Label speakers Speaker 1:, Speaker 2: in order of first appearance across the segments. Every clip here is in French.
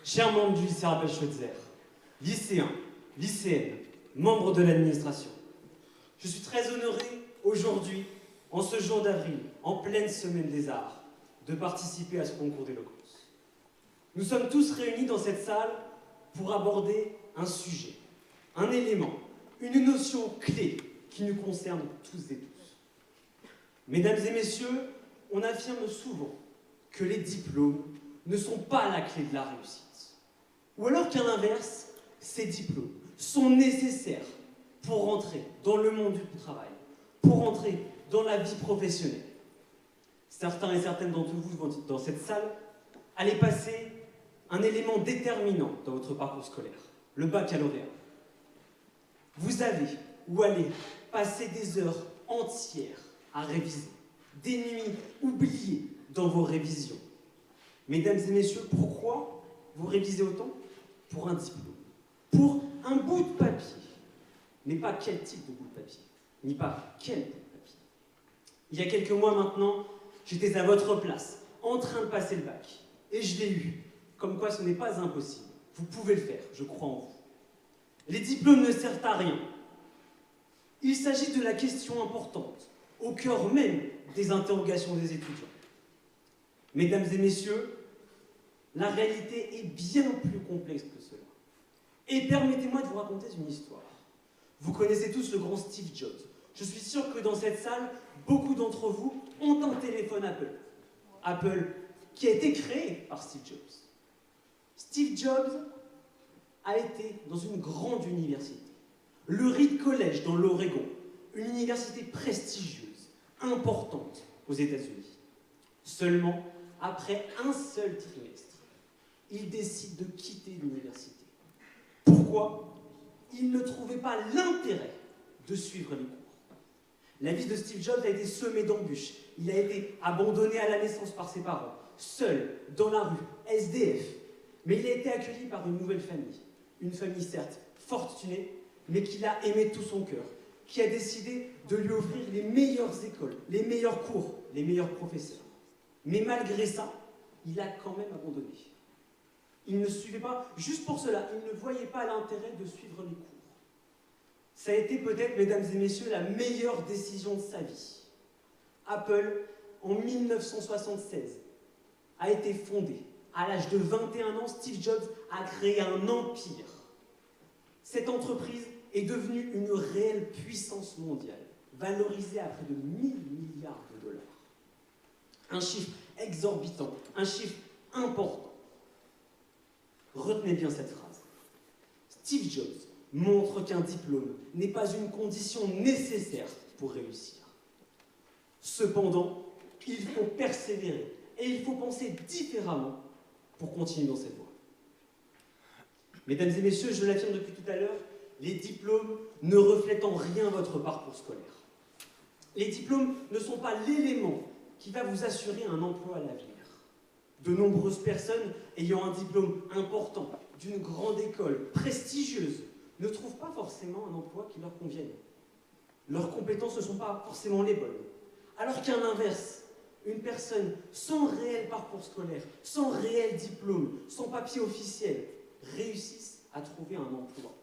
Speaker 1: Chers membres du lycée Rappel Schweitzer, lycéens, lycéennes, membres de l'administration, je suis très honoré aujourd'hui, en ce jour d'avril, en pleine semaine des arts, de participer à ce concours d'éloquence. Nous sommes tous réunis dans cette salle pour aborder un sujet, un élément, une notion clé qui nous concerne tous et tous. Mesdames et messieurs, on affirme souvent que les diplômes ne sont pas la clé de la réussite. Ou alors qu'à l'inverse, ces diplômes sont nécessaires pour rentrer dans le monde du travail, pour rentrer dans la vie professionnelle. Certains et certaines d'entre vous dans cette salle allaient passer un élément déterminant dans votre parcours scolaire, le baccalauréat. Vous avez ou allez passer des heures entières à réviser, des nuits oubliées dans vos révisions. Mesdames et messieurs, pourquoi vous révisez autant? Pour un diplôme, pour un bout de papier. Mais pas quel type de bout de papier, ni pas quel bout de papier. Il y a quelques mois maintenant, j'étais à votre place, en train de passer le bac, et je l'ai eu. Comme quoi ce n'est pas impossible. Vous pouvez le faire, je crois en vous. Les diplômes ne servent à rien. Il s'agit de la question importante, au cœur même des interrogations des étudiants. Mesdames et messieurs, la réalité est bien plus complexe que cela. Et permettez-moi de vous raconter une histoire. Vous connaissez tous le grand Steve Jobs. Je suis sûr que dans cette salle, beaucoup d'entre vous ont un téléphone Apple. Apple, qui a été créé par Steve Jobs. Steve Jobs a été dans une grande université, le Reed College dans l'Oregon, une université prestigieuse, importante aux États-Unis. Seulement, après un seul trimestre, il décide de quitter l'université. Pourquoi? Il ne trouvait pas l'intérêt de suivre les cours. La vie de Steve Jobs a été semée d'embûches. Il a été abandonné à la naissance par ses parents, seul, dans la rue, SDF. Mais il a été accueilli par une nouvelle famille. Une famille certes fortunée, mais qui l'a aimé de tout son cœur, qui a décidé de lui offrir les meilleures écoles, les meilleurs cours, les meilleurs professeurs. Mais malgré ça, il a quand même abandonné. Il ne suivait pas, juste pour cela, il ne voyait pas l'intérêt de suivre les cours. Ça a été peut-être, mesdames et messieurs, la meilleure décision de sa vie. Apple, en 1976, a été fondé. À l'âge de 21 ans, Steve Jobs a créé un empire. Cette entreprise est devenue une réelle puissance mondiale, valorisée à près de 1000 milliards de dollars. Un chiffre exorbitant, un chiffre important. Retenez bien cette phrase. Steve Jobs montre qu'un diplôme n'est pas une condition nécessaire pour réussir. Cependant, il faut persévérer et il faut penser différemment pour continuer dans cette voie. Mesdames et messieurs, je l'affirme depuis tout à l'heure, les diplômes ne reflètent en rien votre parcours scolaire. Les diplômes ne sont pas l'élément qui va vous assurer un emploi à l'avenir. De nombreuses personnes ayant un diplôme important, d'une grande école, prestigieuse, ne trouvent pas forcément un emploi qui leur convienne. Leurs compétences ne sont pas forcément les bonnes. Alors qu'à l'inverse, une personne sans réel parcours scolaire, sans réel diplôme, sans papier officiel, réussissent à trouver un emploi,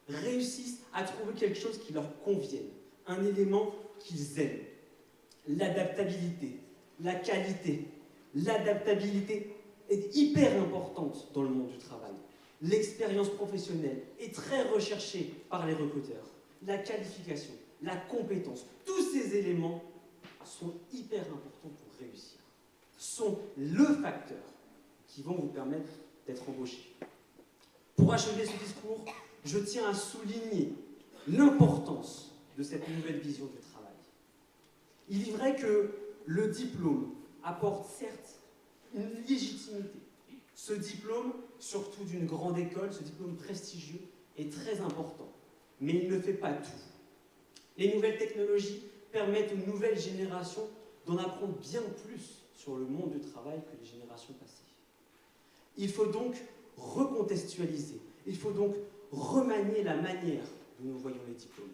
Speaker 1: réussissent à trouver quelque chose qui leur convienne, un élément qu'ils aiment. L'adaptabilité, la qualité. L'adaptabilité est hyper importante dans le monde du travail. L'expérience professionnelle est très recherchée par les recruteurs. La qualification, la compétence, tous ces éléments sont hyper importants pour réussir. Sont le facteur qui vont vous permettre d'être embauché. Pour achever ce discours, je tiens à souligner l'importance de cette nouvelle vision du travail. Il est vrai que le diplôme apporte certes une légitimité. Ce diplôme, surtout d'une grande école, ce diplôme prestigieux, est très important. Mais il ne fait pas tout. Les nouvelles technologies permettent aux nouvelles générations d'en apprendre bien plus sur le monde du travail que les générations passées. Il faut donc recontextualiser, il faut donc remanier la manière dont nous voyons les diplômes.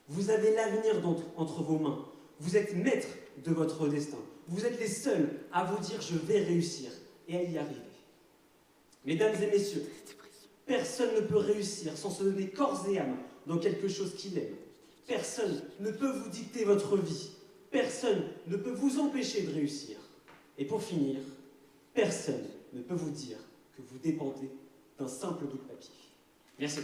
Speaker 1: Vous avez l'avenir entre vos mains, vous êtes maître de votre destin, vous êtes les seuls à vous dire « je vais réussir » et à y arriver. Mesdames et messieurs, personne ne peut réussir sans se donner corps et âme dans quelque chose qu'il aime. Personne ne peut vous dicter votre vie. Personne ne peut vous empêcher de réussir. Et pour finir, personne ne peut vous dire que vous dépendez d'un simple bout de papier. Merci.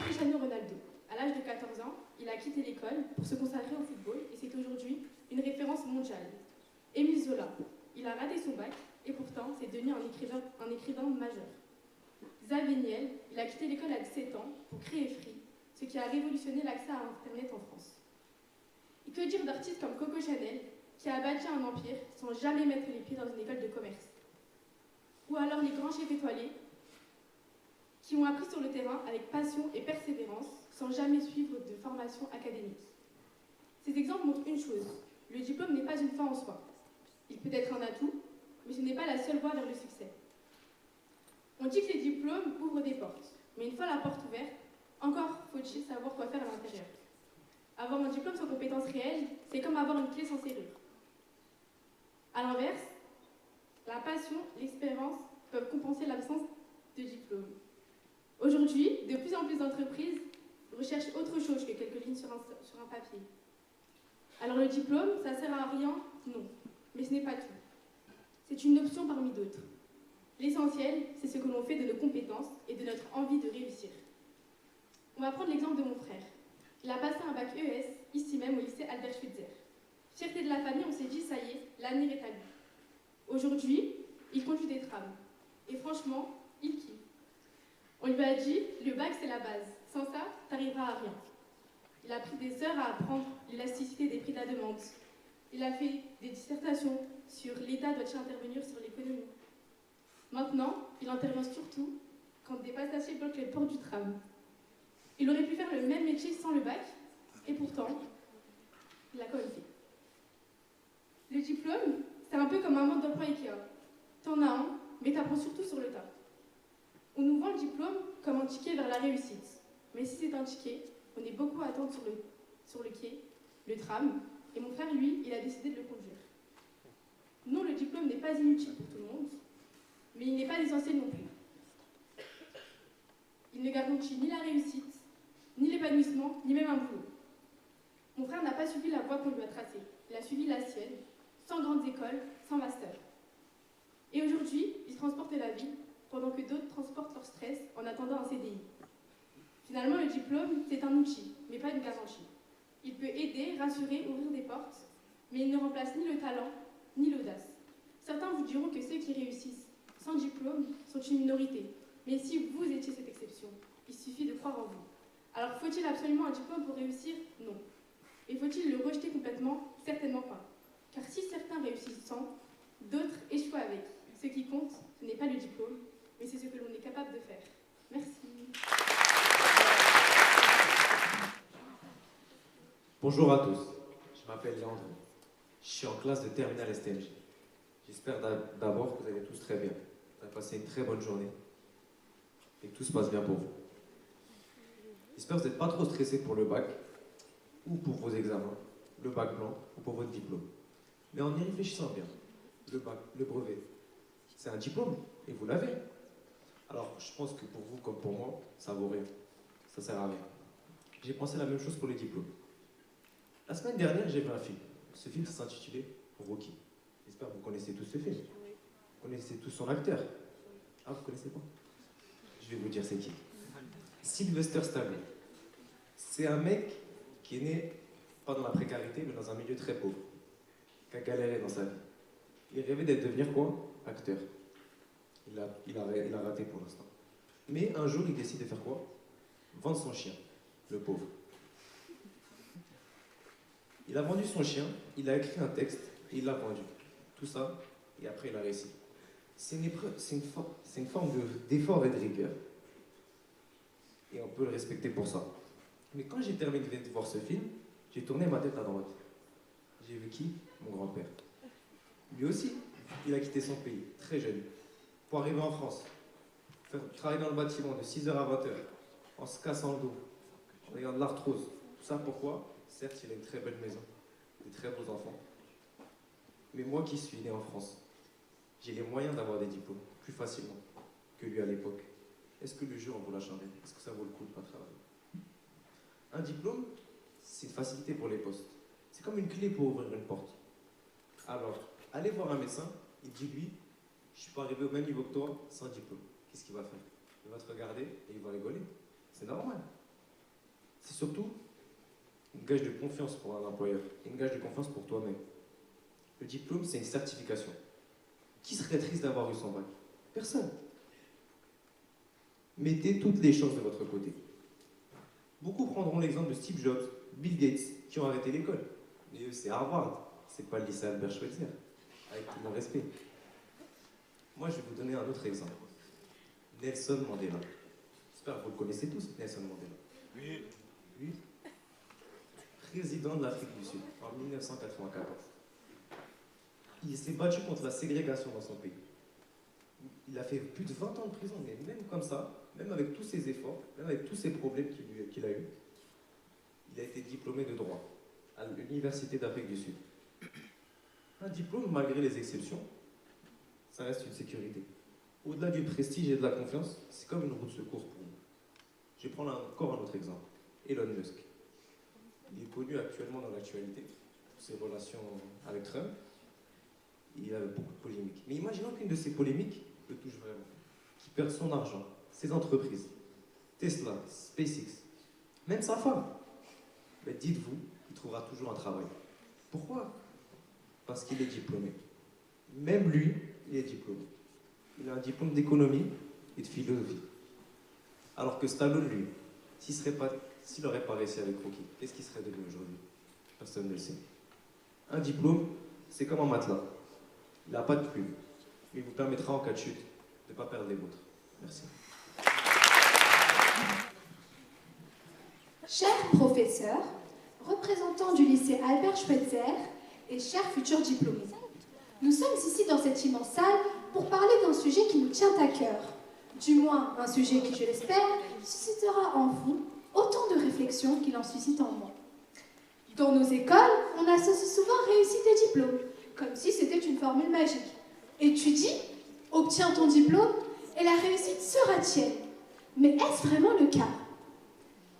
Speaker 2: Cristiano Ronaldo, à l'âge de 14 ans, il a quitté l'école pour se consacrer au football et c'est aujourd'hui une référence mondiale. Émile Zola, il a raté son bac et pourtant c'est devenu un écrivain majeur. Xavier Niel, il a quitté l'école à 17 ans pour créer Free, ce qui a révolutionné l'accès à Internet en France. Et que dire d'artistes comme Coco Chanel, qui a bâti un empire sans jamais mettre les pieds dans une école de commerce. Ou alors les grands chefs étoilés, qui ont appris sur le terrain avec passion et persévérance, sans jamais suivre de formation académique. Ces exemples montrent une chose, le diplôme n'est pas une fin en soi. Il peut être un atout, mais ce n'est pas la seule voie vers le succès. On dit que les diplômes ouvrent des portes, mais une fois la porte ouverte, encore faut-il savoir quoi faire à l'intérieur. Avoir un diplôme sans compétences réelles, c'est comme avoir une clé sans serrure. A l'inverse, la passion, l'expérience peuvent compenser l'absence de diplôme. Aujourd'hui, de plus en plus d'entreprises recherchent autre chose que quelques lignes sur un papier. Alors le diplôme, ça sert à rien? Non. Mais ce n'est pas tout. C'est une option parmi d'autres. L'essentiel, c'est ce que l'on fait de nos compétences et de notre envie de réussir. On va prendre l'exemple de mon frère. Il a passé un bac ES, ici même au lycée Albert Schweitzer. Fierté de la famille, on s'est dit, ça y est, l'avenir est à lui. Aujourd'hui, il conduit des trams. Et franchement, il kiffe. On lui a dit, le bac c'est la base. Sans ça, t'arriveras à rien. Il a pris des heures à apprendre l'élasticité des prix de la demande. Il a fait des dissertations sur l'État doit-il intervenir sur l'économie. Maintenant, il intervient surtout quand des passagers bloquent les portes du tram. Il aurait pu faire le même métier sans le bac, et pourtant, il l'a quand même fait. Le diplôme, c'est un peu comme un mode d'emploi Ikea. T'en as un, mais t'apprends surtout sur le tas. On nous vend le diplôme comme un ticket vers la réussite. Mais si c'est un ticket, on est beaucoup à attendre sur le quai, le tram, et mon frère, lui, il a décidé de le conduire. Non, le diplôme n'est pas inutile pour tout le monde, mais il n'est pas essentiel non plus. Il ne garantit ni la réussite, ni l'épanouissement, ni même un boulot. Mon frère n'a pas suivi la voie qu'on lui a tracée. Il a suivi la sienne, sans grandes écoles, sans master. Et aujourd'hui, il transporte la vie, pendant que d'autres transportent leur stress en attendant un CDI. Finalement, le diplôme, c'est un outil, mais pas une garantie. Il peut aider, rassurer, ouvrir des portes, mais il ne remplace ni le talent, ni l'audace. Certains vous diront que ceux qui réussissent sans diplôme sont une minorité. Mais si vous étiez cette exception, il suffit de croire en vous. Alors faut-il absolument un diplôme pour réussir? Non. Et faut-il le rejeter complètement? Certainement pas. Car si certains réussissent sans, d'autres échouent avec. Ce qui compte, ce n'est pas le diplôme, mais c'est ce que l'on est capable de faire. Merci.
Speaker 3: Bonjour à tous, je m'appelle Léandre. Je suis en classe de terminale STMG. J'espère d'abord que vous allez tous très bien. Vous avez passé une très bonne journée et que tout se passe bien pour vous. J'espère que vous n'êtes pas trop stressés pour le bac ou pour vos examens, le bac blanc ou pour votre diplôme. Mais en y réfléchissant bien, le bac, le brevet, c'est un diplôme et vous l'avez. Alors je pense que pour vous comme pour moi, ça vaut rien. Ça sert à rien. J'ai pensé la même chose pour les diplômes. La semaine dernière, j'ai vu un film. Ce film s'intitulait Rocky. J'espère que vous connaissez tous ce film. Vous connaissez tous son acteur. Ah, vous connaissez pas? Je vais vous dire c'est qui. Sylvester Stallone. C'est un mec qui est né, pas dans la précarité, mais dans un milieu très pauvre. Qui a galéré dans sa vie. Il rêvait d'être devenir quoi? Acteur. Il a raté pour l'instant. Mais un jour, il décide de faire quoi? Vendre son chien, le pauvre. Il a vendu son chien, il a écrit un texte et il l'a vendu. Tout ça, et après il a réussi. C'est une forme d'effort et de rigueur. Et on peut le respecter pour ça. Mais quand j'ai terminé de voir ce film, j'ai tourné ma tête à droite. J'ai vu qui? Mon grand-père. Lui aussi, il a quitté son pays, très jeune, pour arriver en France. Travailler dans le bâtiment de 6h à 20h, en se cassant le dos, en ayant de l'arthrose. Tout ça pourquoi? Certes, il a une très belle maison, de très beaux enfants. Mais moi qui suis né en France, j'ai les moyens d'avoir des diplômes plus facilement que lui à l'époque. Est-ce que le jour on vaut la chandelle? Est-ce que ça vaut le coup de pas travailler? Un diplôme, c'est une facilité pour les postes. C'est comme une clé pour ouvrir une porte. Alors, allez voir un médecin, il dit lui, je suis pas arrivé au même niveau que toi sans diplôme. Qu'est-ce qu'il va faire? Il va te regarder et il va rigoler. C'est normal. C'est surtout une gage de confiance pour un employeur, une gage de confiance pour toi-même. Le diplôme, c'est une certification. Qui serait triste d'avoir eu son bac? Personne. Mettez toutes les chances de votre côté. Beaucoup prendront l'exemple de Steve Jobs, Bill Gates, qui ont arrêté l'école. Mais eux, c'est Harvard, c'est pas le lycée Albert Schweitzer, avec tout mon respect. Moi, je vais vous donner un autre exemple. Nelson Mandela. J'espère que vous le connaissez tous, Nelson Mandela.
Speaker 4: Oui.
Speaker 3: Lui, président de l'Afrique du Sud, en 1994. Il s'est battu contre la ségrégation dans son pays. Il a fait plus de 20 ans de prison, mais même comme ça, même avec tous ses efforts, même avec tous ses problèmes qu'il a eus, il a été diplômé de droit à l'Université d'Afrique du Sud. Un diplôme, malgré les exceptions, ça reste une sécurité. Au-delà du prestige et de la confiance, c'est comme une roue de secours pour nous. Je vais prendre encore un autre exemple. Elon Musk. Il est connu actuellement dans l'actualité pour ses relations avec Trump. Il a beaucoup de polémiques. Mais imaginons qu'une de ces polémiques le touche vraiment. Qu'il perde son argent, ses entreprises, Tesla, SpaceX, même sa femme. Mais dites-vous, il trouvera toujours un travail. Pourquoi? Parce qu'il est diplômé. Même lui, il est diplômé. Il a un diplôme d'économie et de philosophie. Alors que Stallone, lui, s'il n'aurait pas réussi avec Rocky, qu'est-ce qu'il serait devenu aujourd'hui? Personne ne le sait. Un diplôme, c'est comme un matelas. Il n'a pas de plume. Il vous permettra en cas de chute de ne pas perdre les vôtres. Merci.
Speaker 5: Chers professeurs, représentants du lycée Albert Schweitzer et chers futurs diplômés, nous sommes ici dans cette immense salle pour parler d'un sujet qui nous tient à cœur. Du moins, un sujet qui, je l'espère, suscitera en vous autant de réflexions qu'il en suscite en moi. Dans nos écoles, on associe souvent réussite et diplôme, comme si c'était une formule magique. Étudie, obtiens ton diplôme, et la réussite sera tienne. Mais est-ce vraiment le cas?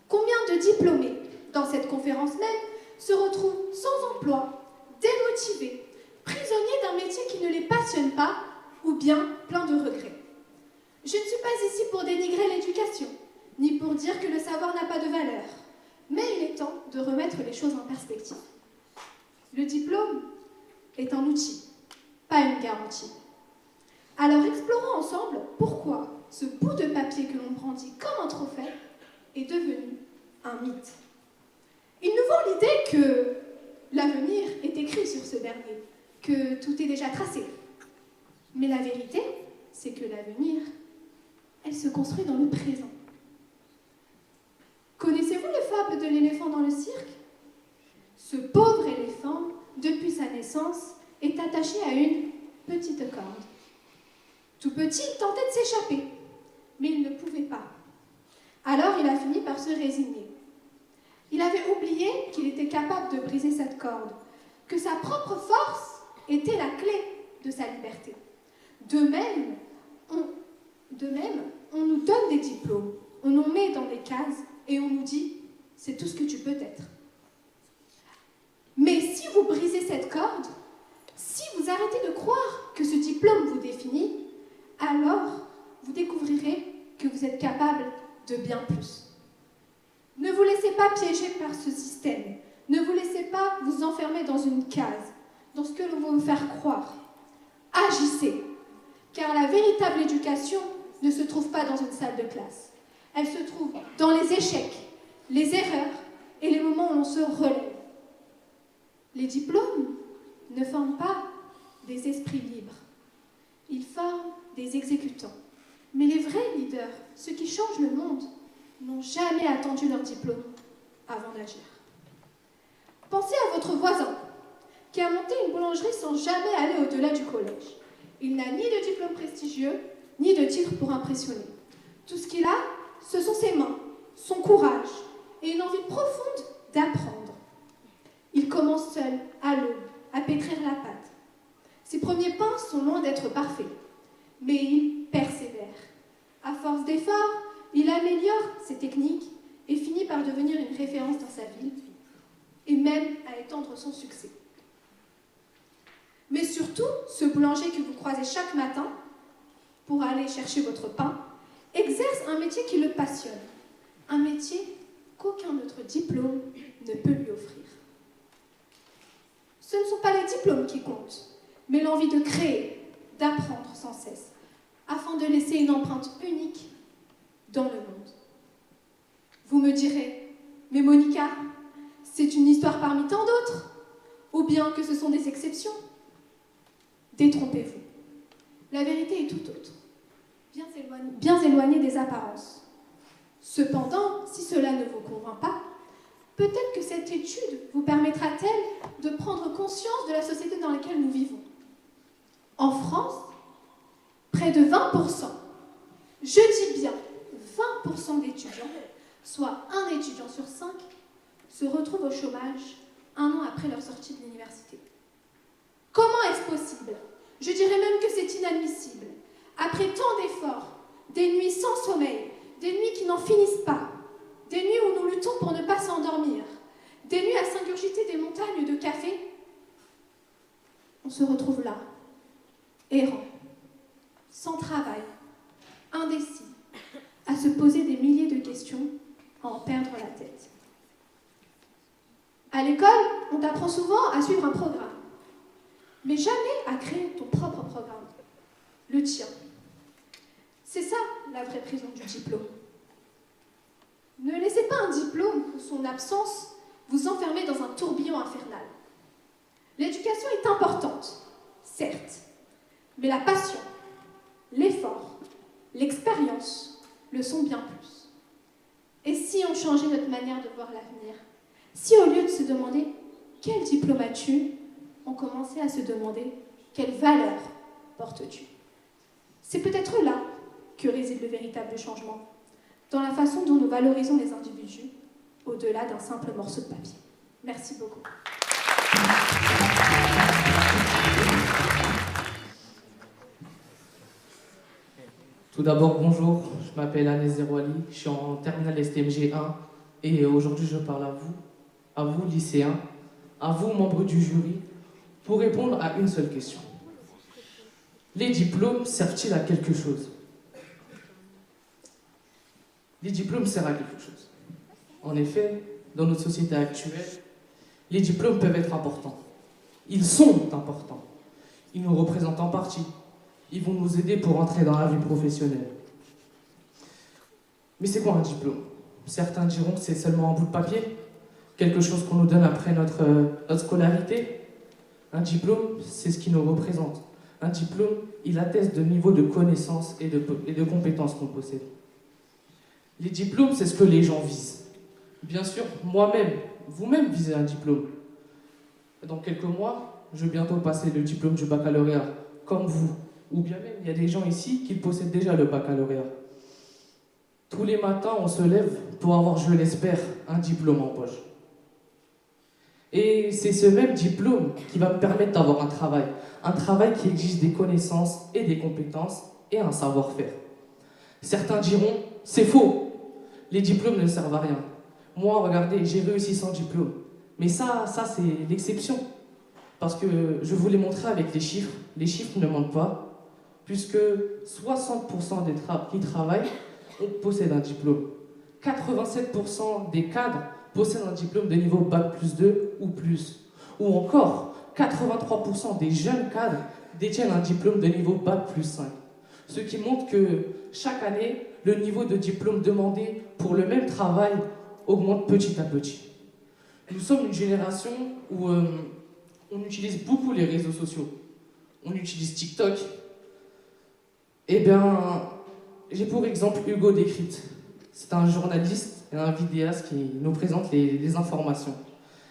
Speaker 5: Combien de diplômés, dans cette conférence même, se retrouvent sans emploi, démotivés, prisonniers d'un métier qui ne les passionne pas, ou bien plein de regrets? Je ne suis pas ici pour dénigrer l'éducation, ni pour dire que le savoir n'a pas de valeur, mais il est temps de remettre les choses en perspective. Le diplôme est un outil, pas une garantie. Alors explorons ensemble pourquoi ce bout de papier que l'on brandit comme un trophée est devenu un mythe. Il nous vend l'idée que l'avenir est écrit sur ce dernier, que tout est déjà tracé. Mais la vérité, c'est que l'avenir, elle se construit dans le présent. Connaissez-vous les fables de l'éléphant dans le cirque? Ce pauvre éléphant, depuis sa naissance, est attaché à une petite corde. Tout petit, il tentait de s'échapper, mais il ne pouvait pas. Alors il a fini par se résigner. Il avait oublié qu'il était capable de briser cette corde, que sa propre force était la clé de sa liberté. De même, on nous donne des diplômes, on nous met dans des cases et on nous dit « c'est tout ce que tu peux être ». Mais si vous brisez cette corde, si vous arrêtez de croire que ce diplôme vous définit, alors vous découvrirez que vous êtes capable de bien plus. Ne vous laissez pas piéger par ce système. Ne vous laissez pas vous enfermer dans une case, dans ce que l'on veut vous faire croire. Agissez, car la véritable éducation ne se trouve pas dans une salle de classe. Elle se trouve dans les échecs, les erreurs et les moments où l'on se relève. Les diplômes ne forment pas des esprits libres. Ils forment des exécutants. Mais les vrais leaders, ceux qui changent le monde, n'ont jamais attendu leur diplôme avant d'agir. Pensez à votre voisin, qui a monté une boulangerie sans jamais aller au-delà du collège. Il n'a ni de diplôme prestigieux, ni de titre pour impressionner. Tout ce qu'il a, ce sont ses mains, son courage et une envie profonde d'apprendre. commence seul, à l'aube, à pétrir la pâte. Ses premiers pas sont loin d'être parfaits, mais il persévère. À force d'efforts, il améliore ses techniques et finit par devenir une référence dans sa ville, et même à étendre son succès. Mais surtout, ce boulanger que vous croisez chaque matin pour aller chercher votre pain exerce un métier qui le passionne, un métier qu'aucun autre diplôme ne peut lui offrir. Ce ne sont pas les diplômes qui comptent, mais l'envie de créer, d'apprendre sans cesse, afin de laisser une empreinte unique dans le monde. Vous me direz, mais Monica, c'est une histoire parmi tant d'autres, ou bien que ce sont des exceptions. Détrompez-vous. La vérité est tout autre, bien éloignée des apparences. Cependant, si cela ne vous convainc pas, peut-être que cette étude vous permettra-t-elle de prendre conscience de la société dans laquelle nous vivons. En France, près de 20%, je dis bien 20% d'étudiants, soit un étudiant sur 5, se retrouvent au chômage un an après leur sortie de l'université. Comment est-ce possible? Je dirais même que c'est inadmissible. Après tant d'efforts, des nuits sans sommeil, des nuits qui n'en finissent pas, des nuits où nous luttons pour ne pas s'endormir, des nuits à s'ingurgiter des montagnes de café, on se retrouve là, errant, sans travail, indécis, à se poser des milliers de questions, à en perdre la tête. À l'école, on t'apprend souvent à suivre un programme, mais jamais à créer ton propre programme, le tien. C'est ça, la vraie prison du diplôme. Ne laissez pas un diplôme ou son absence vous enfermer dans un tourbillon infernal. L'éducation est importante, certes, mais la passion, l'effort, l'expérience le sont bien plus. Et si on changeait notre manière de voir l'avenir? Si au lieu de se demander « quel diplôme as-tu ?», on commençait à se demander « quelle valeur portes-tu ?» C'est peut-être là que réside le véritable changement, dans la façon dont nous valorisons les individus, au-delà d'un simple morceau de papier. Merci beaucoup.
Speaker 4: Tout d'abord, bonjour, je m'appelle Anes Zerouali, je suis en terminale STMG 1 et aujourd'hui je parle à vous lycéens, à vous membres du jury, pour répondre à une seule question. Les diplômes servent-ils à quelque chose? Les diplômes servent à quelque chose. En effet, dans notre société actuelle, les diplômes peuvent être importants. Ils sont importants. Ils nous représentent en partie. Ils vont nous aider pour entrer dans la vie professionnelle. Mais c'est quoi un diplôme? Certains diront que c'est seulement un bout de papier, quelque chose qu'on nous donne après notre scolarité. Un diplôme, c'est ce qui nous représente. Un diplôme, il atteste de niveau de connaissances et de compétences qu'on possède. Les diplômes, c'est ce que les gens visent. Bien sûr, moi-même, vous-même visez un diplôme. Dans quelques mois, je vais bientôt passer le diplôme du baccalauréat, comme vous. Ou bien même, il y a des gens ici qui possèdent déjà le baccalauréat. Tous les matins, on se lève pour avoir, je l'espère, un diplôme en poche. Et c'est ce même diplôme qui va me permettre d'avoir un travail qui exige des connaissances et des compétences et un savoir-faire. Certains diront, c'est faux, les diplômes ne servent à rien. Moi, regardez, j'ai réussi sans diplôme. Mais ça c'est l'exception. Parce que je vous l'ai montré avec les chiffres ne mentent pas, puisque 60% des qui travaillent possèdent un diplôme. 87% des cadres possèdent un diplôme de niveau Bac+2 ou plus. Ou encore, 83% des jeunes cadres détiennent un diplôme de niveau Bac+5. Ce qui montre que chaque année, le niveau de diplôme demandé pour le même travail augmente petit à petit. Nous sommes une génération où on utilise beaucoup les réseaux sociaux. On utilise TikTok. Eh bien, j'ai pour exemple Hugo Décrypte. C'est un journaliste et un vidéaste qui nous présente les informations.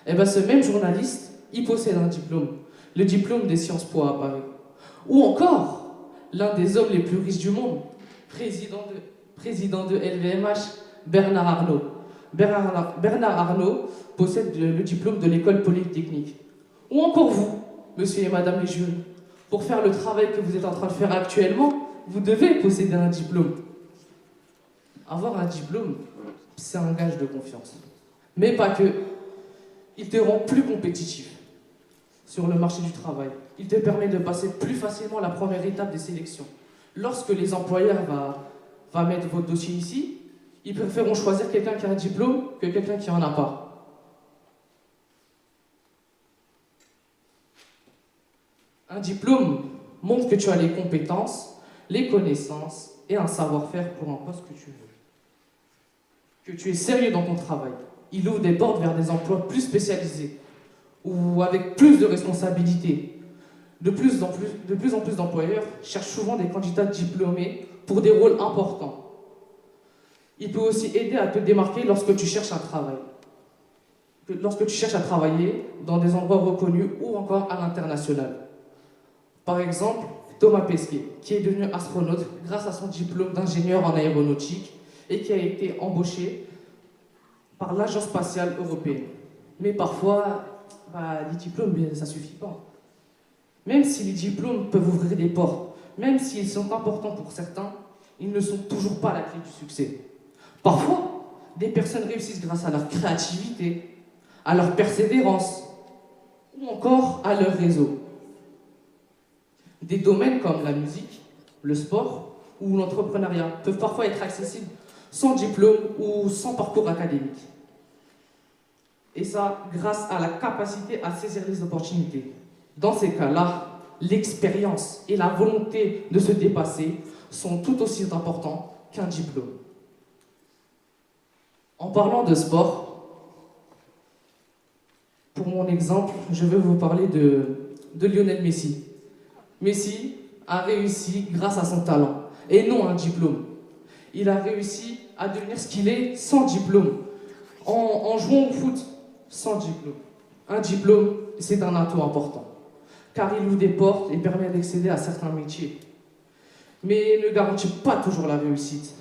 Speaker 4: Eh bien, ce même journaliste, il possède un diplôme. Le diplôme des Sciences Po à Paris. Ou encore, l'un des hommes les plus riches du monde, président de LVMH, Bernard Arnault. Bernard Arnault possède le diplôme de l'école polytechnique. Ou encore vous, monsieur et madame les jeunes, pour faire le travail que vous êtes en train de faire actuellement, vous devez posséder un diplôme. Avoir un diplôme, c'est un gage de confiance. Mais pas que. Il te rend plus compétitif sur le marché du travail. Il te permet de passer plus facilement la première étape des sélections. Lorsque les employeurs vont mettre votre dossier ici, ils préféreront choisir quelqu'un qui a un diplôme que quelqu'un qui n'en a pas. Un diplôme montre que tu as les compétences, les connaissances et un savoir-faire pour un poste que tu veux. Que tu es sérieux dans ton travail. Il ouvre des portes vers des emplois plus spécialisés ou avec plus de responsabilités. De plus en plus d'employeurs cherchent souvent des candidats diplômés pour des rôles importants. Il peut aussi aider à te démarquer lorsque tu cherches un travail. Lorsque tu cherches à travailler dans des endroits reconnus ou encore à l'international. Par exemple, Thomas Pesquet, qui est devenu astronaute grâce à son diplôme d'ingénieur en aéronautique et qui a été embauché par l'Agence spatiale européenne. Mais parfois, les diplômes, ça ne suffit pas. Même si les diplômes peuvent ouvrir des portes, même s'ils sont importants pour certains, ils ne sont toujours pas la clé du succès. Parfois, des personnes réussissent grâce à leur créativité, à leur persévérance, ou encore à leur réseau. Des domaines comme la musique, le sport ou l'entrepreneuriat peuvent parfois être accessibles sans diplôme ou sans parcours académique. Et ça, grâce à la capacité à saisir les opportunités. Dans ces cas-là, l'expérience et la volonté de se dépasser sont tout aussi importants qu'un diplôme. En parlant de sport, pour mon exemple, je vais vous parler de Lionel Messi. Messi a réussi grâce à son talent et non un diplôme. Il a réussi à devenir ce qu'il est sans diplôme, en jouant au foot sans diplôme. Un diplôme, c'est un atout important, car il ouvre des portes et permet d'accéder à certains métiers. Mais ne garantit pas toujours la réussite.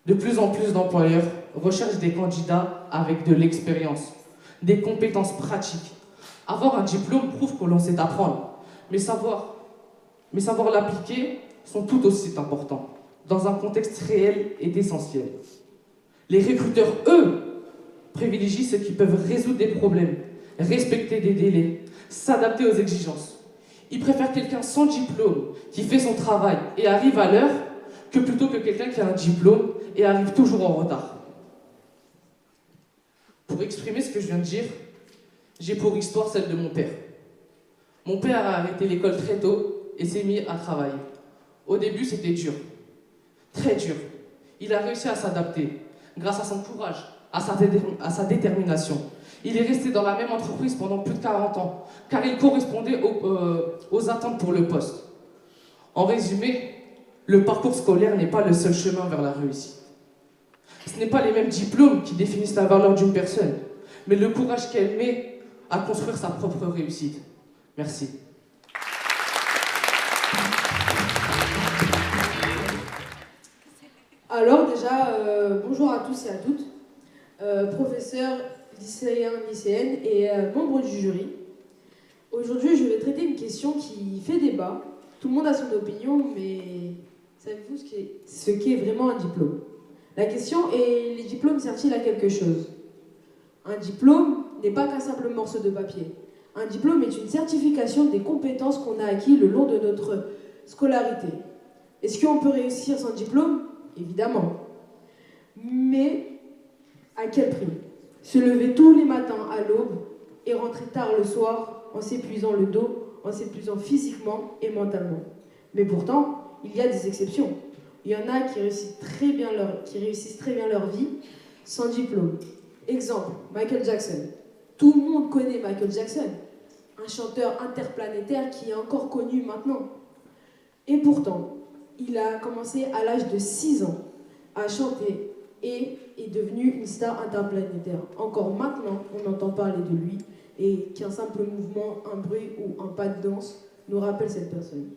Speaker 4: De plus en plus d'employeurs recherchent des candidats avec de l'expérience, des compétences pratiques. Avoir un diplôme prouve que l'on sait apprendre, mais savoir l'appliquer sont tout aussi importants, dans un contexte réel et essentiel. Les recruteurs, eux, privilégient ceux qui peuvent résoudre des problèmes, respecter des délais, s'adapter aux exigences. Ils préfèrent quelqu'un sans diplôme, qui fait son travail et arrive à l'heure, que plutôt que quelqu'un qui a un diplôme et arrive toujours en retard. Pour exprimer ce que je viens de dire, j'ai pour histoire celle de mon père. Mon père a arrêté l'école très tôt et s'est mis à travailler. Au début, c'était dur, très dur. Il a réussi à s'adapter grâce à son courage, à sa détermination. Il est resté dans la même entreprise pendant plus de 40 ans, car il correspondait aux attentes pour le poste. En résumé, le parcours scolaire n'est pas le seul chemin vers la réussite. Ce n'est pas les mêmes diplômes qui définissent la valeur d'une personne, mais le courage qu'elle met à construire sa propre réussite. Merci.
Speaker 6: Alors déjà, bonjour à tous et à toutes, professeurs, lycéens, lycéennes et membres du jury. Aujourd'hui, je vais traiter une question qui fait débat. Tout le monde a son opinion, mais savez-vous ce qu'est vraiment un diplôme? La question est, les diplômes servent-ils à quelque chose? Un diplôme n'est pas qu'un simple morceau de papier. Un diplôme est une certification des compétences qu'on a acquises le long de notre scolarité. Est-ce qu'on peut réussir sans diplôme? Évidemment. Mais à quel prix? Se lever tous les matins à l'aube et rentrer tard le soir en s'épuisant le dos, en s'épuisant physiquement et mentalement. Mais pourtant, il y a des exceptions. Il y en a qui réussissent très bien leur vie sans diplôme. Exemple, Michael Jackson. Tout le monde connaît Michael Jackson, un chanteur interplanétaire qui est encore connu maintenant. Et pourtant, il a commencé à l'âge de 6 ans à chanter et est devenu une star interplanétaire. Encore maintenant, on entend parler de lui et qu'un simple mouvement, un bruit ou un pas de danse nous rappelle cette personne.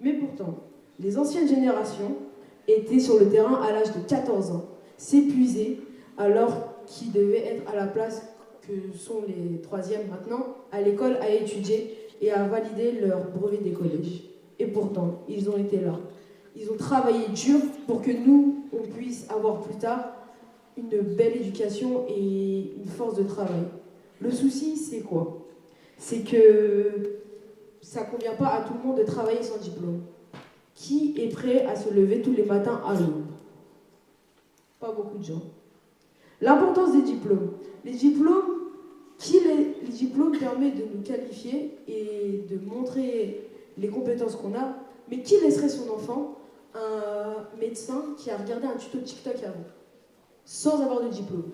Speaker 6: Mais pourtant, les anciennes générations étaient sur le terrain à l'âge de 14 ans, s'épuisaient alors qu'ils devaient être à la place que sont les troisièmes maintenant, à l'école, à étudier et à valider leur brevet des collèges. Et pourtant, ils ont été là. Ils ont travaillé dur pour que nous, on puisse avoir plus tard une belle éducation et une force de travail. Le souci, c'est quoi? C'est que ça ne convient pas à tout le monde de travailler sans diplôme. Qui est prêt à se lever tous les matins à l'aube? Pas beaucoup de gens. L'importance des diplômes. Les diplômes permettent de nous qualifier et de montrer les compétences qu'on a, mais qui laisserait son enfant un médecin qui a regardé un tuto TikTok avant, sans avoir de diplôme?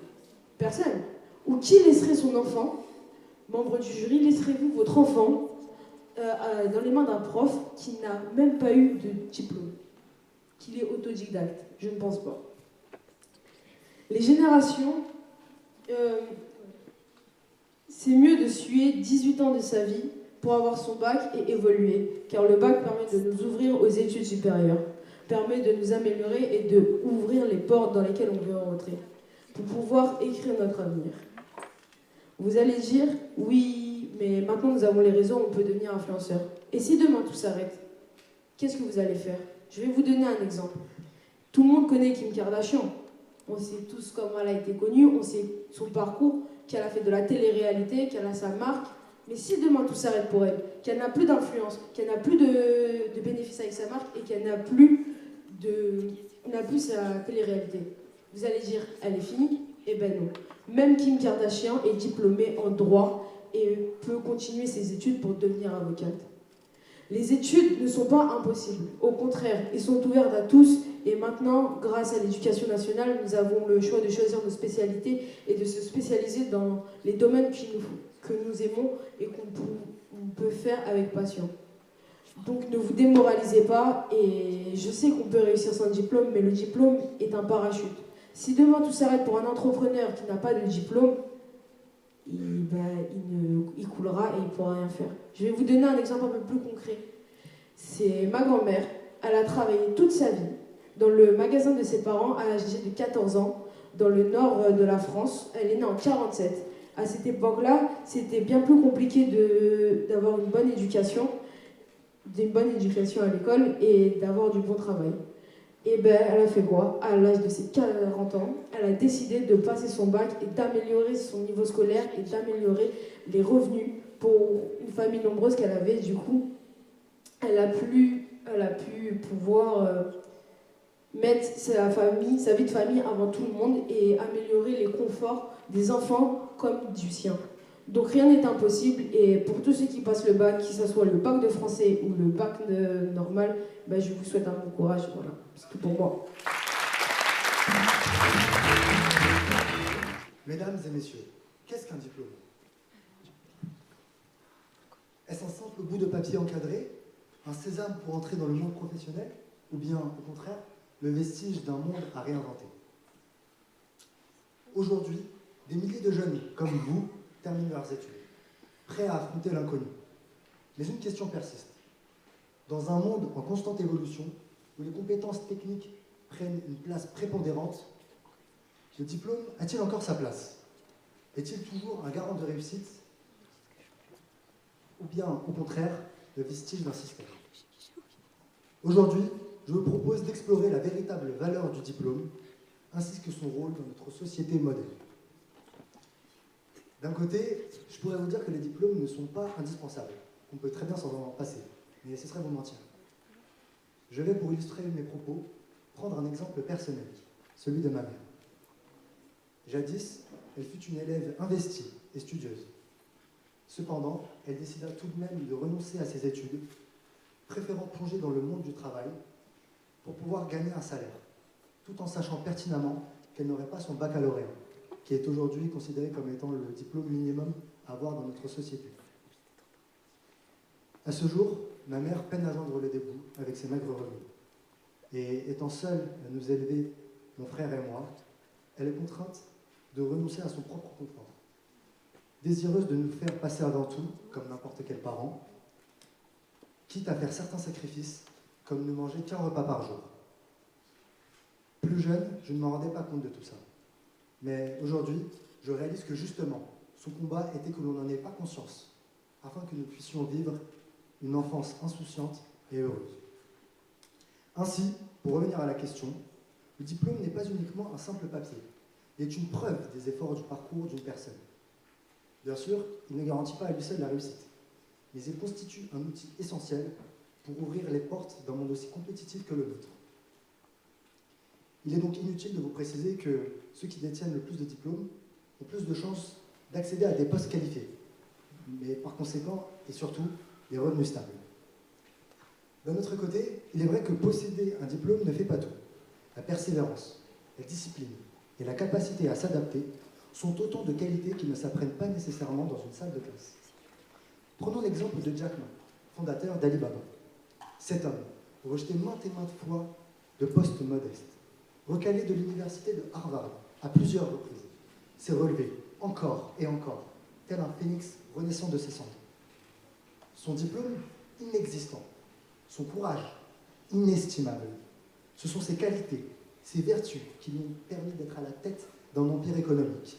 Speaker 6: Personne. Ou qui laisserait son enfant, membre du jury, laisserez-vous votre enfant dans les mains d'un prof qui n'a même pas eu de diplôme, qu'il est autodidacte? Je ne pense pas. Les générations, c'est mieux de suer 18 ans de sa vie pour avoir son bac et évoluer, car le bac permet de nous ouvrir aux études supérieures, permet de nous améliorer et de ouvrir les portes dans lesquelles on veut rentrer, pour pouvoir écrire notre avenir. Vous allez dire, oui, mais maintenant nous avons les réseaux, on peut devenir influenceur. Et si demain tout s'arrête, qu'est-ce que vous allez faire? Je vais vous donner un exemple. Tout le monde connaît Kim Kardashian. On sait tous comment elle a été connue, on sait son parcours, qu'elle a fait de la télé-réalité, qu'elle a sa marque. Mais si demain tout s'arrête pour elle, qu'elle n'a plus d'influence, qu'elle n'a plus de bénéfices avec sa marque et qu'elle n'a plus sa télé-réalité, vous allez dire, elle est finie? Eh ben non. Même Kim Kardashian est diplômée en droit et peut continuer ses études pour devenir avocate. Les études ne sont pas impossibles. Au contraire, elles sont ouvertes à tous. Et maintenant, grâce à l'éducation nationale, nous avons le choix de choisir nos spécialités et de se spécialiser dans les domaines que nous aimons et qu'on peut faire avec passion. Donc ne vous démoralisez pas. Et je sais qu'on peut réussir sans diplôme, mais le diplôme est un parachute. Si demain tout s'arrête pour un entrepreneur qui n'a pas de diplôme, il coulera et il ne pourra rien faire. Je vais vous donner un exemple un peu plus concret. C'est ma grand-mère. Elle a travaillé toute sa vie dans le magasin de ses parents à l'âge de 14 ans, dans le nord de la France. Elle est née en 1947. À cette époque-là, c'était bien plus compliqué d'avoir une bonne éducation à l'école et d'avoir du bon travail. Et elle a fait quoi? À l'âge de ses 40 ans, elle a décidé de passer son bac et d'améliorer son niveau scolaire et d'améliorer les revenus pour une famille nombreuse qu'elle avait. Du coup, elle a pu pouvoir mettre sa vie de famille avant tout le monde et améliorer les conforts des enfants comme du sien. Donc rien n'est impossible et pour tous ceux qui passent le bac, que ce soit le bac de français ou le bac normal, je vous souhaite un bon courage. Voilà, c'est tout pour moi.
Speaker 7: Mesdames et messieurs, qu'est-ce qu'un diplôme? Est-ce un simple bout de papier encadré, un sésame pour entrer dans le monde professionnel, ou bien, au contraire, le vestige d'un monde à réinventer? Aujourd'hui, des milliers de jeunes comme vous terminent leurs études, prêts à affronter l'inconnu. Mais une question persiste. Dans un monde en constante évolution, où les compétences techniques prennent une place prépondérante, le diplôme a-t-il encore sa place? Est-il toujours un garant de réussite? Ou bien, au contraire, le vestige d'un système? Aujourd'hui, je vous propose d'explorer la véritable valeur du diplôme, ainsi que son rôle dans notre société moderne. D'un côté, je pourrais vous dire que les diplômes ne sont pas indispensables. On peut très bien s'en passer, mais ce serait vous mentir. Je vais, pour illustrer mes propos, prendre un exemple personnel, celui de ma mère. Jadis, elle fut une élève investie et studieuse. Cependant, elle décida tout de même de renoncer à ses études, préférant plonger dans le monde du travail pour pouvoir gagner un salaire, tout en sachant pertinemment qu'elle n'aurait pas son baccalauréat, qui est aujourd'hui considéré comme étant le diplôme minimum à avoir dans notre société. À ce jour, ma mère peine à joindre les deux bouts avec ses maigres revenus. Et étant seule à nous élever, mon frère et moi, elle est contrainte de renoncer à son propre confort. Désireuse de nous faire passer avant tout, comme n'importe quel parent, quitte à faire certains sacrifices, comme ne manger qu'un repas par jour. Plus jeune, je ne me rendais pas compte de tout ça. Mais aujourd'hui, je réalise que justement, son combat était que l'on n'en ait pas conscience, afin que nous puissions vivre une enfance insouciante et heureuse. Ainsi, pour revenir à la question, le diplôme n'est pas uniquement un simple papier, il est une preuve des efforts du parcours d'une personne. Bien sûr, il ne garantit pas à lui seul la réussite, mais il constitue un outil essentiel pour ouvrir les portes d'un monde aussi compétitif que le nôtre. Il est donc inutile de vous préciser que ceux qui détiennent le plus de diplômes ont plus de chances d'accéder à des postes qualifiés, mais par conséquent, et surtout, des revenus stables. D'un autre côté, il est vrai que posséder un diplôme ne fait pas tout. La persévérance, la discipline et la capacité à s'adapter sont autant de qualités qui ne s'apprennent pas nécessairement dans une salle de classe. Prenons l'exemple de Jack Ma, fondateur d'Alibaba. Cet homme, rejeté maintes et maintes fois de postes modestes, recalé de l'université de Harvard à plusieurs reprises, s'est relevé encore et encore, tel un phénix renaissant de ses cendres. Son diplôme, inexistant. Son courage, inestimable. Ce sont ses qualités, ses vertus qui lui ont permis d'être à la tête d'un empire économique.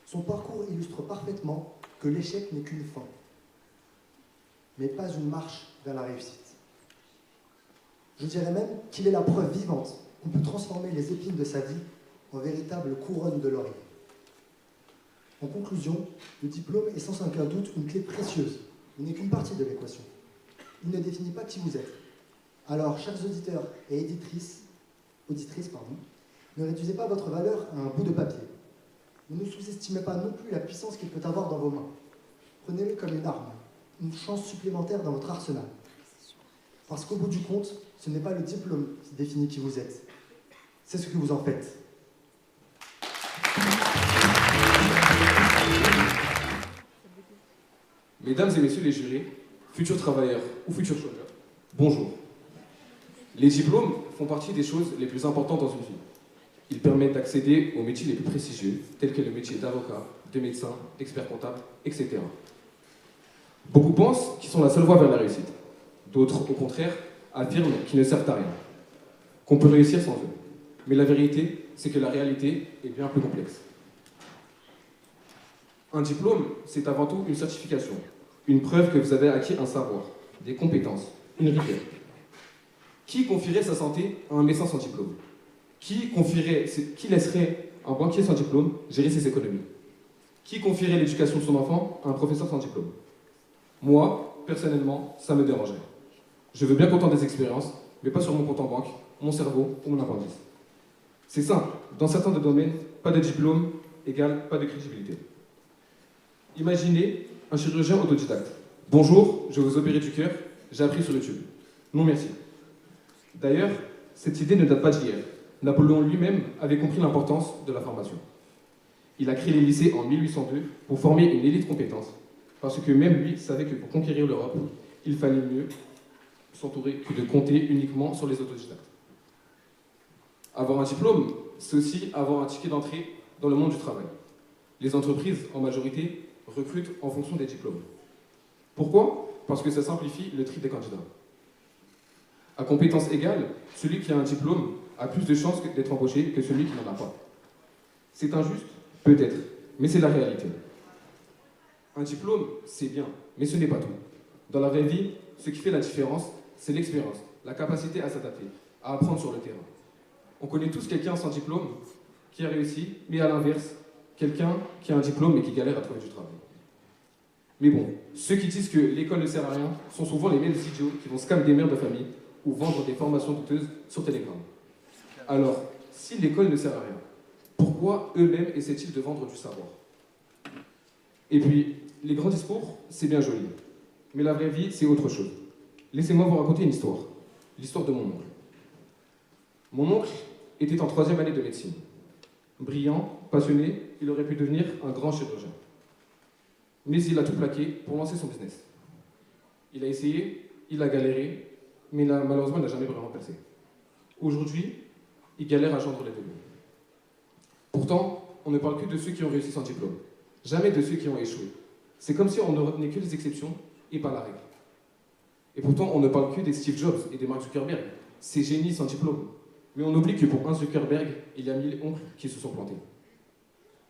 Speaker 7: Son parcours illustre parfaitement que l'échec n'est qu'une fin, mais pas une marche vers la réussite. Je dirais même qu'il est la preuve vivante qu'on peut transformer les épines de sa vie en véritable couronne de laurier. En conclusion, le diplôme est sans aucun doute une clé précieuse. Il n'est qu'une partie de l'équation. Il ne définit pas qui vous êtes. Alors, chers auditeurs et auditrices, ne réduisez pas votre valeur à un bout de papier. Ne sous-estimez pas non plus la puissance qu'il peut avoir dans vos mains. Prenez-le comme une arme, une chance supplémentaire dans votre arsenal. Parce qu'au bout du compte, ce n'est pas le diplôme qui définit qui vous êtes. C'est ce que vous en faites.
Speaker 8: Mesdames et messieurs les jurés, futurs travailleurs ou futurs chômeurs, bonjour. Les diplômes font partie des choses les plus importantes dans une vie. Ils permettent d'accéder aux métiers les plus prestigieux, tels que le métier d'avocat, de médecin, expert comptable, etc. Beaucoup pensent qu'ils sont la seule voie vers la réussite. D'autres, au contraire, affirment qu'ils ne servent à rien, qu'on peut réussir sans eux. Mais la vérité, c'est que la réalité est bien plus complexe. Un diplôme, c'est avant tout une certification, une preuve que vous avez acquis un savoir, des compétences, une rigueur. Qui confierait sa santé à un médecin sans diplôme ? Qui laisserait un banquier sans diplôme gérer ses économies ? Qui confierait l'éducation de son enfant à un professeur sans diplôme ? Moi, personnellement, ça me dérangerait. Je veux bien compter des expériences, mais pas sur mon compte en banque, mon cerveau ou mon appendice. C'est simple, dans certains domaines, pas de diplôme égale pas de crédibilité. Imaginez un chirurgien autodidacte. Bonjour, je vais vous opérer du cœur, j'ai appris sur YouTube. Non merci. D'ailleurs, cette idée ne date pas d'hier. Napoléon lui-même avait compris l'importance de la formation. Il a créé les lycées en 1802 pour former une élite compétente, parce que même lui savait que pour conquérir l'Europe, il fallait mieux s'entourer que de compter uniquement sur les autodidactes. Avoir un diplôme, c'est aussi avoir un ticket d'entrée dans le monde du travail. Les entreprises, en majorité, recrutent en fonction des diplômes. Pourquoi ? Parce que ça simplifie le tri des candidats. À compétences égales, celui qui a un diplôme a plus de chances d'être embauché que celui qui n'en a pas. C'est injuste ? Peut-être, mais c'est la réalité. Un diplôme, c'est bien, mais ce n'est pas tout. Dans la vraie vie, ce qui fait la différence, c'est l'expérience, la capacité à s'adapter, à apprendre sur le terrain. On connaît tous quelqu'un sans diplôme qui a réussi, mais à l'inverse, quelqu'un qui a un diplôme et qui galère à trouver du travail. Mais bon, ceux qui disent que l'école ne sert à rien sont souvent les mêmes idiots qui vont scam des mères de famille ou vendre des formations douteuses sur Telegram. Alors, si l'école ne sert à rien, pourquoi eux-mêmes essaient-ils de vendre du savoir ? Et puis, les grands discours, c'est bien joli. Mais la vraie vie, c'est autre chose. Laissez-moi vous raconter une histoire. L'histoire de mon oncle. Mon oncle était en 3e année de médecine. Brillant, passionné, il aurait pu devenir un grand chirurgien. Mais il a tout plaqué pour lancer son business. Il a essayé, il a galéré, mais malheureusement, il n'a jamais vraiment percé. Aujourd'hui, il galère à joindre les deux bouts. Pourtant, on ne parle que de ceux qui ont réussi sans diplôme, jamais de ceux qui ont échoué. C'est comme si on ne retenait que les exceptions et pas la règle. Et pourtant, on ne parle que des Steve Jobs et des Mark Zuckerberg, ces génies sans diplôme. Mais on oublie que pour un Zuckerberg, il y a 1000 oncles qui se sont plantés.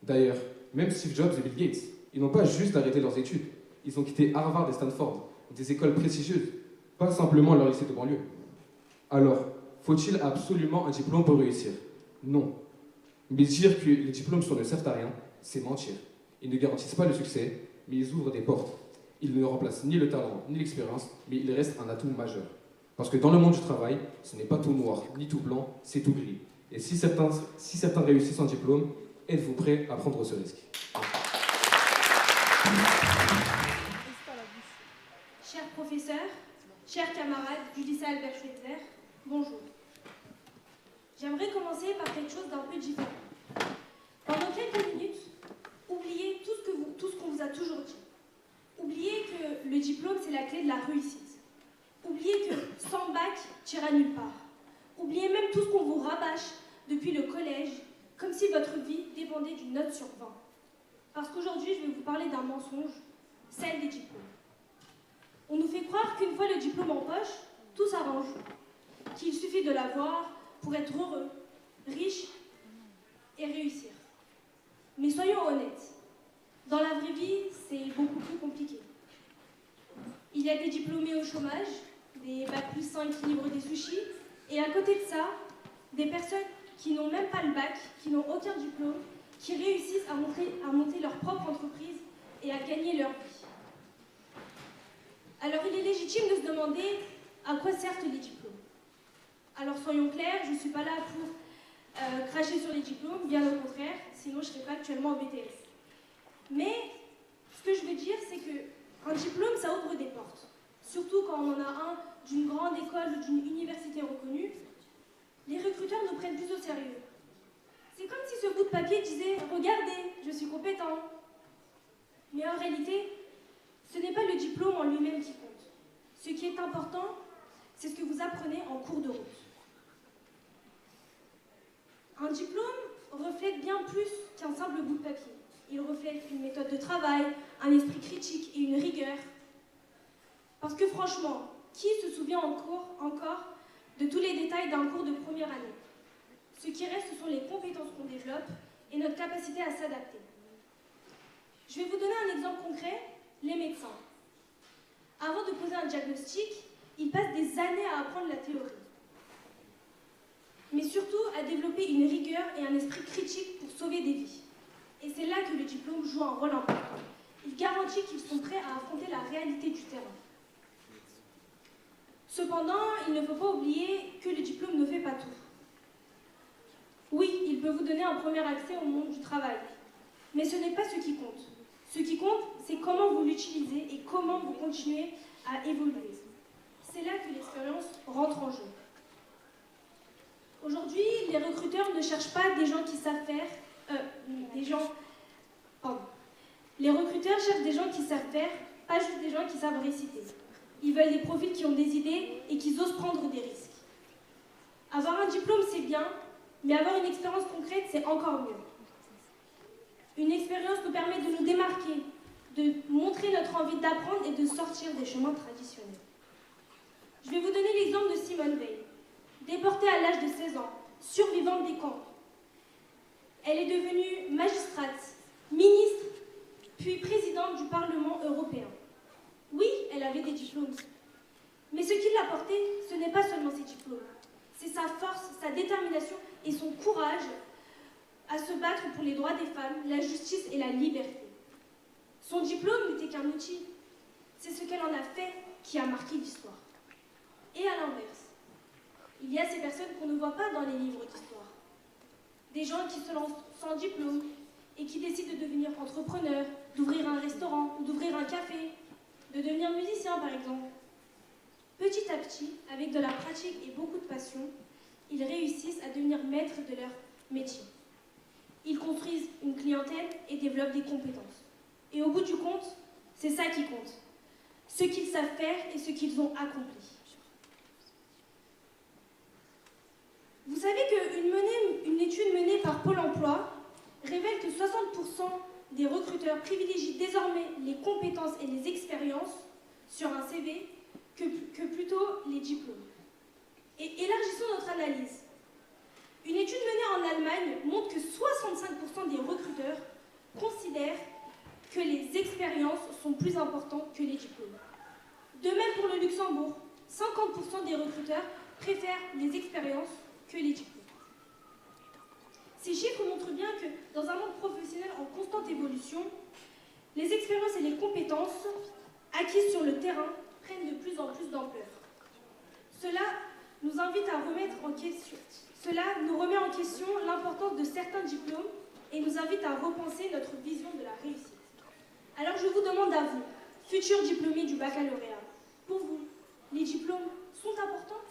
Speaker 8: D'ailleurs, même Steve Jobs et Bill Gates, ils n'ont pas juste arrêté leurs études. Ils ont quitté Harvard et Stanford, des écoles prestigieuses, pas simplement leur lycée de banlieue. Alors, faut-il absolument un diplôme pour réussir? Non. Mais dire que les diplômes ne servent à rien, c'est mentir. Ils ne garantissent pas le succès, mais ils ouvrent des portes. Ils ne remplacent ni le talent, ni l'expérience, mais ils restent un atout majeur. Parce que dans le monde du travail, ce n'est pas tout noir, ni tout blanc, c'est tout gris. Et si certains réussissent en diplôme, êtes-vous prêts à prendre ce risque?
Speaker 9: Chers professeurs, chers camarades du lycée Albert Schweitzer, bonjour. J'aimerais commencer par quelque chose d'un peu différent. Pendant quelques minutes, oubliez tout ce qu'on vous a toujours dit. Oubliez que le diplôme, c'est la clé de la réussite. Oubliez que sans bac, tu iras nulle part. Oubliez même tout ce qu'on vous rabâche depuis le collège, comme si votre vie dépendait d'une note sur 20. Parce qu'aujourd'hui, je vais vous parler d'un mensonge, celle des diplômes. On nous fait croire qu'une fois le diplôme en poche, tout s'arrange, qu'il suffit de l'avoir pour être heureux, riche et réussir. Mais soyons honnêtes, dans la vraie vie, c'est beaucoup plus compliqué. Il y a des diplômés au chômage, des bac+5 qui livrent des sushis, et à côté de ça, des personnes qui n'ont même pas le bac, qui n'ont aucun diplôme, qui réussissent à monter leur propre entreprise et à gagner leur vie. Alors il est légitime de se demander à quoi servent les diplômes. Alors soyons clairs, je ne suis pas là pour cracher sur les diplômes, bien au contraire, sinon je ne serais pas actuellement au BTS. Mais ce que je veux dire, c'est qu'un diplôme, ça ouvre des portes. Surtout quand on en a un d'une grande école ou d'une université reconnue, les recruteurs nous prennent plus au sérieux. C'est comme si ce bout de papier disait « Regardez, je suis compétent ». Mais en réalité, ce n'est pas le diplôme en lui-même qui compte. Ce qui est important, c'est ce que vous apprenez en cours de route. Un diplôme reflète bien plus qu'un simple bout de papier. Il reflète une méthode de travail, un esprit critique et une rigueur. Parce que franchement, qui se souvient encore de tous les détails d'un cours de première année? Ce qui reste, ce sont les compétences qu'on développe et notre capacité à s'adapter. Je vais vous donner un exemple concret, les médecins. Avant de poser un diagnostic, ils passent des années à apprendre la théorie. Mais surtout à développer une rigueur et un esprit critique pour sauver des vies. Et c'est là que le diplôme joue un rôle important. Il garantit qu'ils sont prêts à affronter la réalité du terrain. Cependant, il ne faut pas oublier que le diplôme ne fait pas tout. Oui, il peut vous donner un premier accès au monde du travail, mais ce n'est pas ce qui compte. Ce qui compte, c'est comment vous l'utilisez et comment vous continuez à évoluer. C'est là que l'expérience rentre en jeu. Aujourd'hui, les recruteurs ne cherchent pas des gens qui savent faire, Les recruteurs cherchent des gens qui savent faire, pas juste des gens qui savent réciter. Ils veulent des profils qui ont des idées et qui osent prendre des risques. Avoir un diplôme, c'est bien, mais avoir une expérience concrète, c'est encore mieux. Une expérience nous permet de nous démarquer, de montrer notre envie d'apprendre et de sortir des chemins traditionnels. Je vais vous donner l'exemple de Simone Veil. Déportée à l'âge de 16 ans, survivante des camps. Elle est devenue magistrate, ministre, puis présidente du Parlement européen. Oui, elle avait des diplômes. Mais ce qui l'a portée, ce n'est pas seulement ses diplômes. C'est sa force, sa détermination et son courage à se battre pour les droits des femmes, la justice et la liberté. Son diplôme n'était qu'un outil. C'est ce qu'elle en a fait qui a marqué l'histoire. Et à l'inverse, il y a ces personnes qu'on ne voit pas dans les livres d'histoire. Des gens qui se lancent sans diplôme et qui décident de devenir entrepreneurs, d'ouvrir un restaurant ou d'ouvrir un café, de devenir musicien par exemple. Petit à petit, avec de la pratique et beaucoup de passion, ils réussissent à devenir maîtres de leur métier. Ils construisent une clientèle et développent des compétences. Et au bout du compte, c'est ça qui compte. Ce qu'ils savent faire et ce qu'ils ont accompli. Vous savez qu'une étude menée par Pôle emploi révèle que 60% des recruteurs privilégient désormais les compétences et les expériences sur un CV que plutôt les diplômes. Et élargissons notre analyse. Une étude menée en Allemagne montre que 65% des recruteurs considèrent que les expériences sont plus importantes que les diplômes. De même pour le Luxembourg, 50% des recruteurs préfèrent les expériences que les diplômes. Ces chiffres montrent bien que dans un monde professionnel en constante évolution, les expériences et les compétences acquises sur le terrain prennent de plus en plus d'ampleur. Cela nous invite à remettre en question. Cela nous remet en question l'importance de certains diplômes et nous invite à repenser notre vision de la réussite. Alors je vous demande à vous, futurs diplômés du baccalauréat, pour vous, les diplômes sont importants?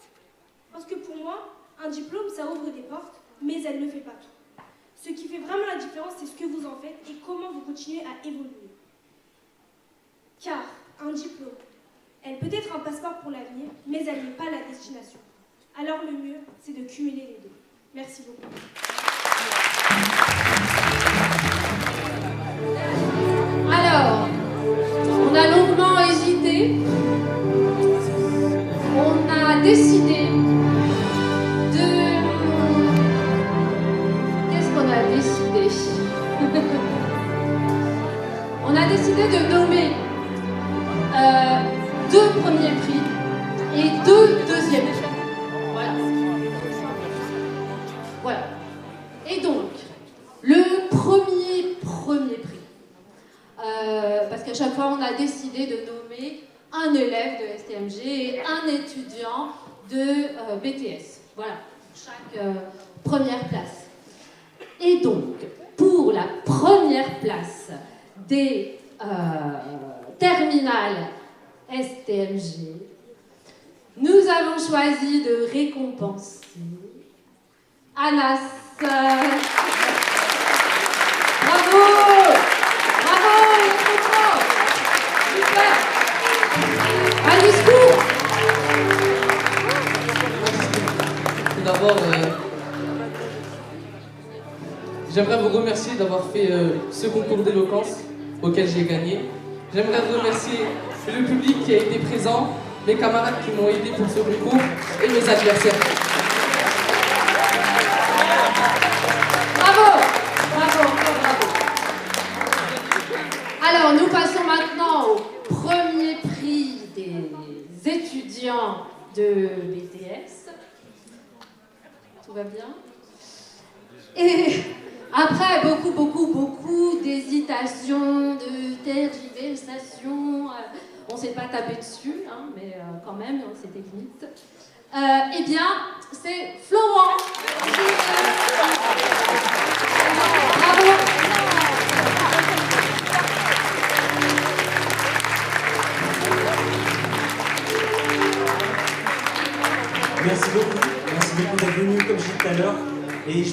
Speaker 9: Parce que pour moi, un diplôme, ça ouvre des portes, mais elle ne fait pas tout. Ce qui fait vraiment la différence, c'est ce que vous en faites et comment vous continuez à évoluer. Car un diplôme, elle peut être un passeport pour l'avenir, mais elle n'est pas la destination. Alors le mieux, c'est de cumuler les deux. Merci beaucoup.
Speaker 10: Alors, on a longuement hésité. On a décidé de... Qu'est-ce qu'on a décidé? On a décidé de nommer 2 premiers prix et 2 deuxièmes prix. Voilà. Et donc, le premier prix. Parce qu'à chaque fois, on a décidé de nommer un élève de STMG et un étudiant de BTS. Voilà, chaque première place. Et donc, pour la première place des terminales STMG, nous avons choisi de récompenser Anas. Bravo! Bravo! Super! Un discours!
Speaker 4: Tout d'abord, j'aimerais vous remercier d'avoir fait ce concours d'éloquence auquel j'ai gagné. J'aimerais remercier le public qui a été présent, mes camarades qui m'ont aidé pour ce concours et mes adversaires.
Speaker 10: Bravo! Bravo, bravo. Alors, nous passons maintenant au premier prix des étudiants de BTS. Tout va bien? Et après beaucoup d'hésitations, de tergiversations, on ne s'est pas tapé dessus, hein, mais quand même, c'était limite. Eh bien, c'est Florent. Bravo.
Speaker 1: Merci beaucoup d'être venu comme je disais tout à l'heure. Et je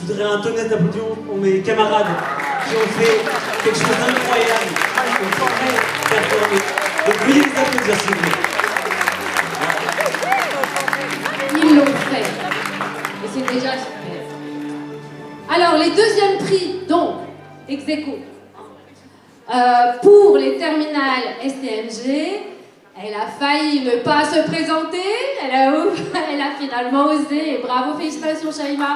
Speaker 1: voudrais un tonnet d'applaudissements pour mes camarades qui ont fait quelque chose d'incroyable, qui ont très performé. Donc veuillez les applaudir s'il vous plaît.
Speaker 10: Ils l'ont fait. Et c'est déjà super. Alors, les deuxièmes prix, donc, ex aequo, pour les terminales STMG, elle a failli ne pas se présenter, elle a finalement osé, et bravo, félicitations Shaima.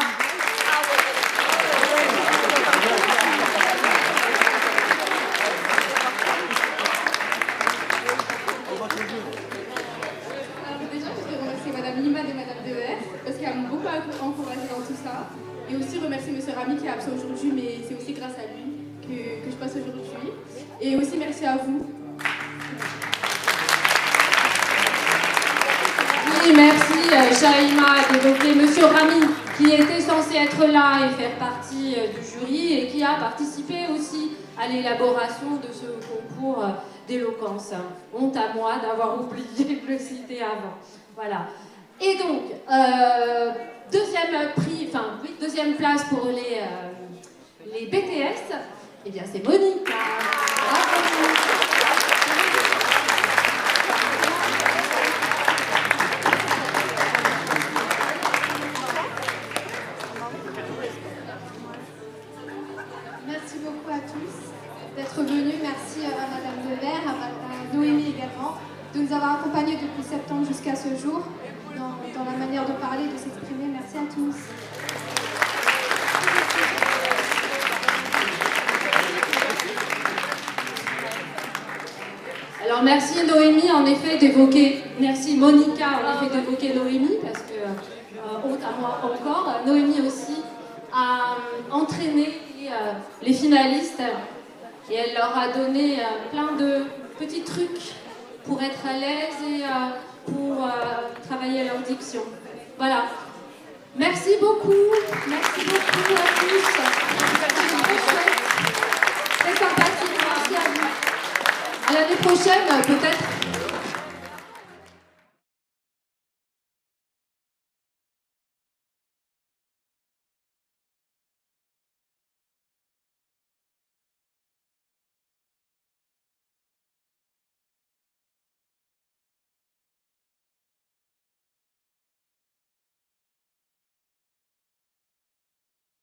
Speaker 2: Alors déjà, je voudrais remercier Madame Limad et Madame Dever, parce qu'elles m'ont beaucoup encouragée dans tout ça. Et aussi remercier Monsieur Rami qui est absent aujourd'hui, mais c'est aussi grâce à lui que je passe aujourd'hui. Et aussi merci à vous.
Speaker 10: Oui, merci Shaima d'évoquer Monsieur Rami, qui était censé être là et faire partie du jury et qui a participé aussi à l'élaboration de ce concours d'éloquence. Honte à moi d'avoir oublié de le citer avant. Voilà. Et donc, deuxième place pour les BTS, eh bien c'est Monica. Bravo.
Speaker 5: Merci beaucoup à tous d'être venus. Merci à Madame Dever, à Noémie également, de nous avoir accompagnés depuis septembre jusqu'à ce jour dans la manière de parler, de s'exprimer. Merci à tous.
Speaker 10: Alors merci Noémie en effet d'évoquer, merci Monica en effet d'évoquer Noémie parce que honte à moi encore, Noémie aussi a entraîné les finalistes et elle leur a donné plein de petits trucs pour être à l'aise et pour travailler leur diction. Voilà. Merci beaucoup à tous. Très sympathique, merci à vous. À l'année prochaine, peut-être